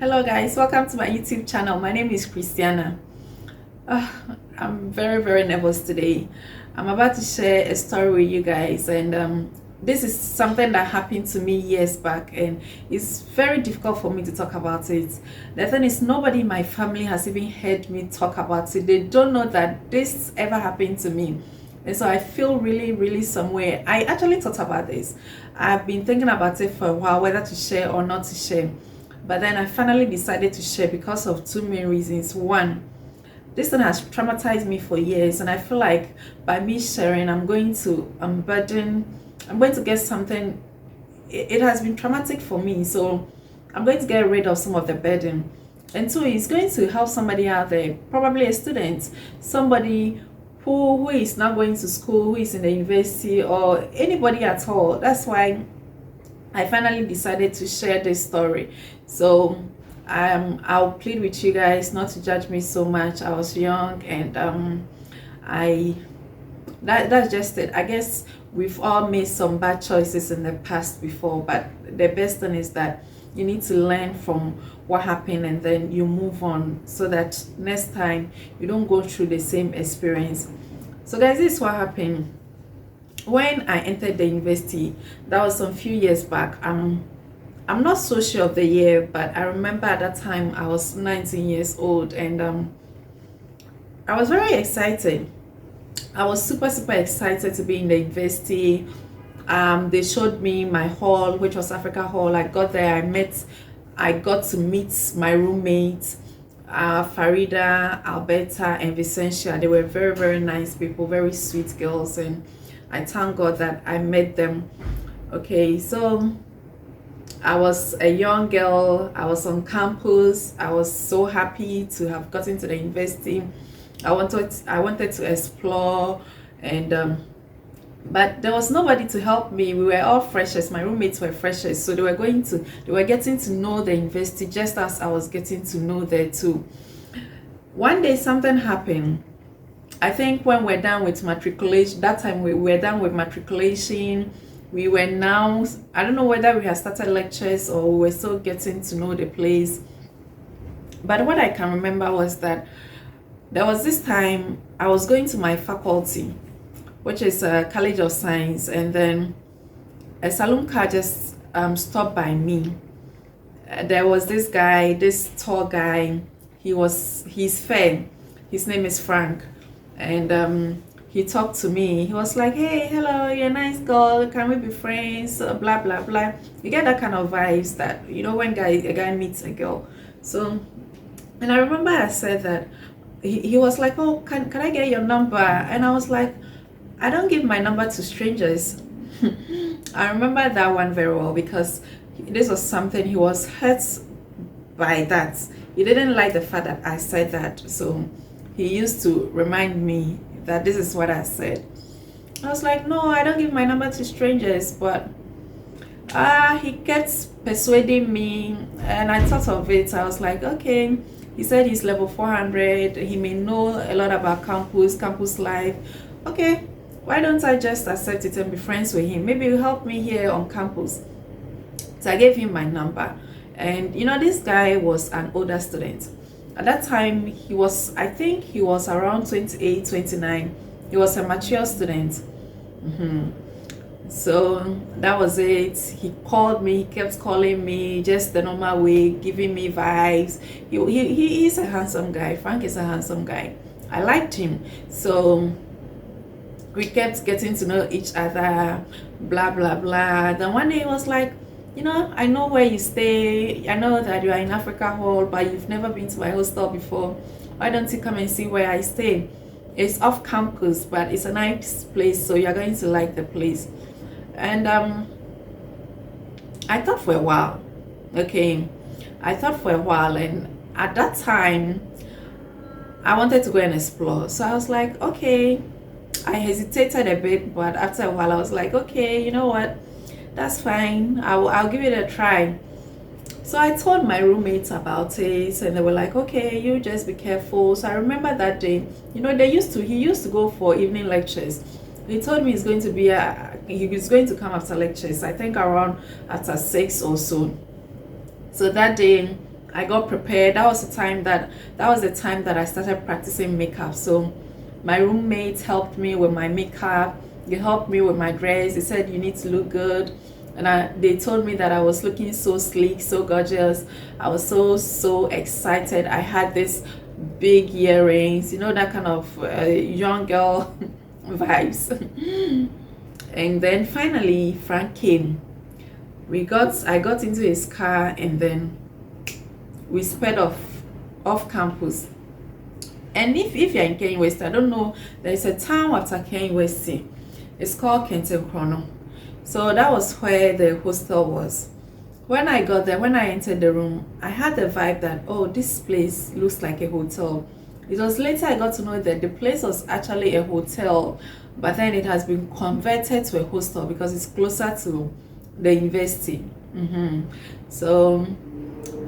Hello guys, welcome to my YouTube channel. My name is Christiana. Uh, I'm very nervous today. I'm about to share a story with you guys, and this is something that happened to me years back, and it's very difficult for me to talk about it. The thing is, nobody in my family has even heard me talk about it. They don't know that this ever happened to me, and so I feel really somewhere. I actually thought about this. I've been thinking about it for a while, whether to share or not to share. But then I finally decided to share because of two main reasons. One, this thing has traumatized me for years, and I feel like by me sharing, I'm going to unburden, I'm going to get something. It has been traumatic for me, so I'm going to get rid of some of the burden. And two, it's going to help somebody out there, probably a student, somebody who is not going to school, who is in the university, or anybody at all. That's why I finally decided to share this story. So I'll plead with you guys not to judge me so much. I was young, and I that's just it. I guess we've all made some bad choices in the past before, but the best thing is that you need to learn from what happened and then you move on, so that next time you don't go through the same experience. So guys, this is what happened when I entered the university. That was some few years back. I'm not so sure of the year, but I remember at that time I was 19 years old, and I was very excited. I was super excited to be in the university. They showed me my hall, which was Africa Hall. I got there, I got to meet my roommates, Farida, Alberta, and Vicentia. They were very nice people, very sweet girls, and I thank God that I met them. Okay, so I was a young girl. I was on campus. I was so happy to have gotten to the university. I wanted to explore, and but there was nobody to help me. We were all freshers. My roommates were freshers, so they were getting to know the university just as I was getting to know there too. One day something happened. I think when we're done with matriculation, that time we were done with matriculation. We were now, I don't know whether we had started lectures or we were still getting to know the place. But what I can remember was that there was this time I was going to my faculty, which is a College of Science, and then a saloon car just stopped by me. There was this guy, this tall guy. He's fair. His name is Frank, and he talked to me. He was like, "Hey, hello, you're a nice girl. Can we be friends?" Blah blah blah. You get that kind of vibes that when a guy meets a girl. So, and I remember I said that he was like, "Oh, can I get your number?" And I was like, "I don't give my number to strangers." I remember that one very well because this was something he was hurt by. That he didn't like the fact that I said that, so he used to remind me that this is what I said. I was like, "No, I don't give my number to strangers," but he kept persuading me, and I thought of it. I was like, okay, he said he's level 400, he may know a lot about campus life. Okay, why don't I just accept it and be friends with him? Maybe he'll help me here on campus. So I gave him my number, and this guy was an older student. At that time, I think he was around 28, 29. He was a mature student. So that was it. He called me, he kept calling me just the normal way, giving me vibes. He is a handsome guy. Frank is a handsome guy. I liked him. So we kept getting to know each other, blah blah blah. Then one day he was like, I know where you stay. I know that you are in Africa Hall, but you've never been to my hostel before. Why don't you come and see where I stay? It's off campus, but it's a nice place, so you're going to like the place. And I thought for a while. Okay, I thought for a while, and at that time, I wanted to go and explore. So I was like, okay. I hesitated a bit, but after a while, I was like, okay, you know what? That's fine. I'll give it a try. So I told my roommates about it, and they were like, okay, you just be careful. So I remember that day, he used to go for evening lectures. He told me he was going to come after lectures, I think around after 6 or so. So that day I got prepared. That was the time that I started practicing makeup. So my roommates helped me with my makeup. They helped me with my dress. They said you need to look good, and they told me that I was looking so sleek, so gorgeous. I was so excited. I had this big earrings, you know, that kind of young girl vibes. And then finally Frank came. I got into his car, and then we sped off campus. And if you're in Kenya West, I don't know, there's a town after Kenya West. It's called Kenten Chrono. So that was where the hostel was. When I got there, when I entered the room, I had the vibe that, oh, this place looks like a hotel. It was later I got to know that the place was actually a hotel, but then it has been converted to a hostel because it's closer to the university. So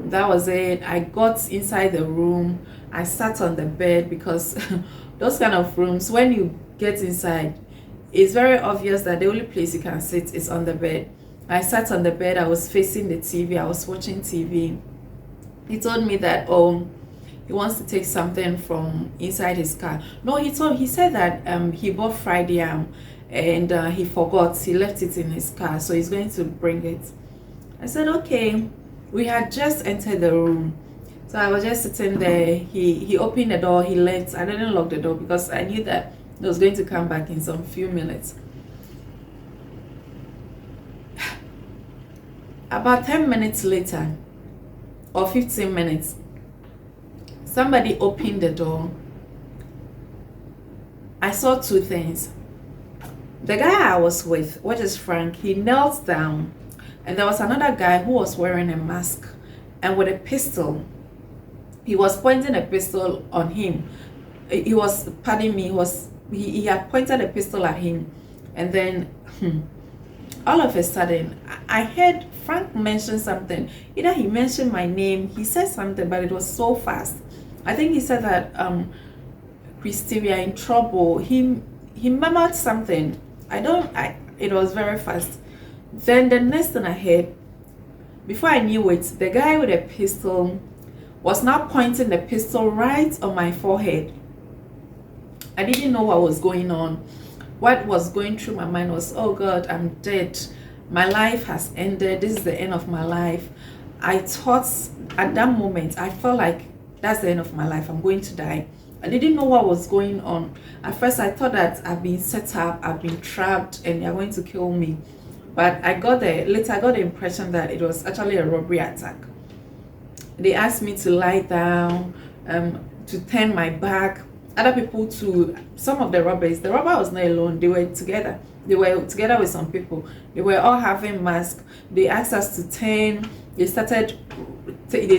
that was it. I got inside the room. I sat on the bed because those kind of rooms, when you get inside, it's very obvious that the only place you can sit is on the bed. I sat on the bed. I was facing the TV. I was watching TV. He told me that, oh, he wants to take something from inside his car. No, he said that he bought fried yam, and he forgot. He left it in his car, so he's going to bring it. I said, okay. We had just entered the room, so I was just sitting there. He opened the door. He left. I didn't lock the door because I knew that he was going to come back in some few minutes. About 10 minutes later, or 15 minutes, somebody opened the door. I saw two things. The guy I was with, which is Frank, he knelt down, and there was another guy who was wearing a mask and with a pistol. He was pointing a pistol on him. He was, pardon me, he had pointed a pistol at him, and then all of a sudden I heard Frank mention something. Either he mentioned my name, he said something, but it was so fast. I think he said that Christy, we are in trouble. He murmured something. It was very fast. Then the next thing I heard, before I knew it, the guy with a pistol was now pointing the pistol right on my forehead. I didn't know what was going on. What was going through my mind was, oh God, I'm dead. My life has ended. This is the end of my life. I thought at that moment, I felt like that's the end of my life. I'm going to die. I didn't know what was going on. At first, I thought that I've been set up, I've been trapped, and they're going to kill me. But later I got the impression that it was actually a robbery attack. They asked me to lie down, to turn my back. Other people some of the robbers. The robber was not alone. They were together. They were together with some people. They were all having masks. They asked us to turn. They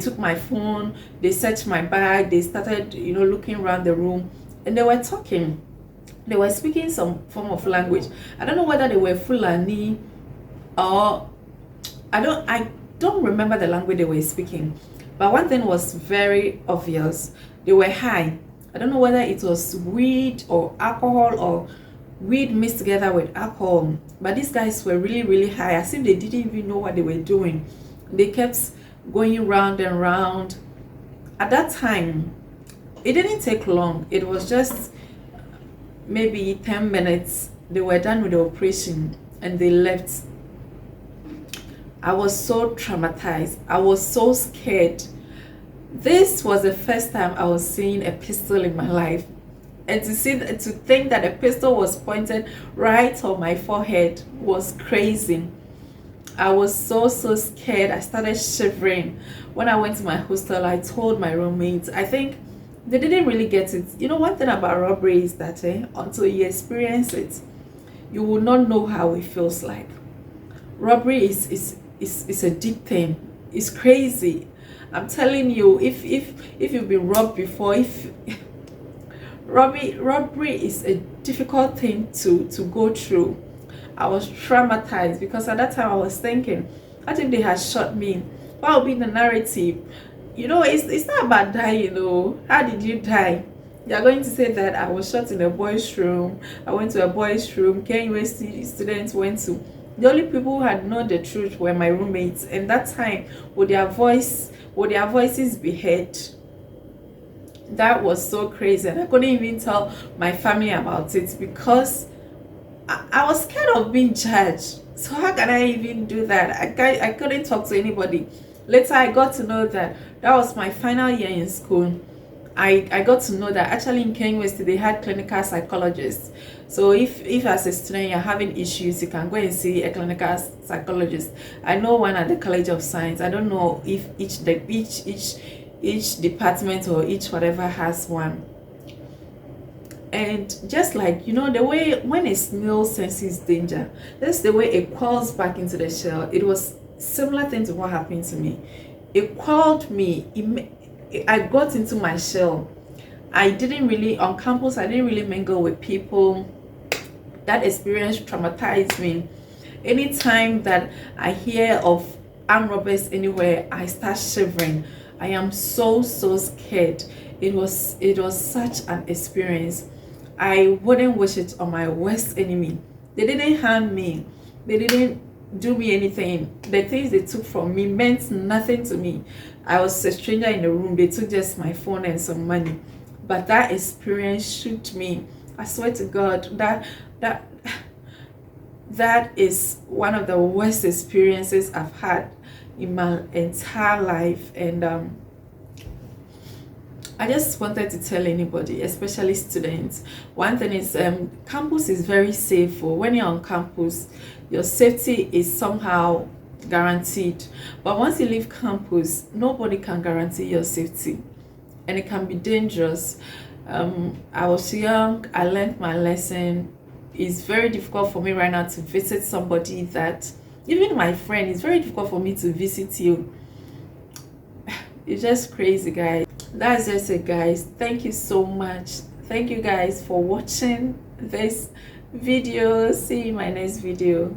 took my phone. They searched my bag. They started, looking around the room, and they were talking. They were speaking some form of language. I don't know whether they were Fulani or I don't remember the language they were speaking. But one thing was very obvious. They were high. I don't know whether it was weed or alcohol or weed mixed together with alcohol. But these guys were really, really high, as if they didn't even know what they were doing. They kept going round and round. At that time, it didn't take long. It was just maybe 10 minutes. They were done with the operation and they left. I was so traumatized. I was so scared. This was the first time I was seeing a pistol in my life. And to think that a pistol was pointed right on my forehead was crazy. I was so scared. I started shivering. When I went to my hostel, I told my roommates. I think they didn't really get it. One thing about robbery is that until you experience it, you will not know how it feels like. Robbery is a deep thing. It's crazy. I'm telling you, if you've been robbed before, robbery is a difficult thing to go through. I was traumatized because at that time I was thinking, what if they had shot me? What would be the narrative? It's not about dying. How did you die? They are going to say that I was shot in a boys' room. I went to a boys' room. Kenya University students went to The only people who had known the truth were my roommates, and that time would their voices be heard. That was so crazy, and I couldn't even tell my family about it because I was scared of being judged. So how can I even do that? I couldn't talk to anybody. Later I got to know that that was my final year in school. I got to know that actually in Ghanaian University they had clinical psychologists. So if as a student you're having issues, you can go and see a clinical psychologist. I know one at the College of Science. I don't know if each department or each whatever has one. And just like, the way when a snail senses danger, that's the way it crawls back into the shell. It was similar thing to what happened to me. It crawled me. I got into my shell. I didn't really, on campus, I didn't really mingle with people. That experience traumatized me. Anytime that I hear of armed robbers anywhere, I start shivering. I am so scared. It was such an experience. I wouldn't wish it on my worst enemy. They didn't harm me. They didn't do me anything. The things they took from me meant nothing to me. I was a stranger in the room. They took just my phone and some money. But that experience shook me. I swear to God, that is one of the worst experiences I've had in my entire life. And I just wanted to tell anybody, especially students, one thing is campus is very safe. When you're on campus, your safety is somehow guaranteed. But once you leave campus, nobody can guarantee your safety, and it can be dangerous. I was young. I learned my lesson. It's very difficult for me right now to visit somebody that, even my friend, it's very difficult for me to visit you. It's just crazy, guys. That's just it, guys. Thank you so much. Thank you guys for watching this video. See you in my next video.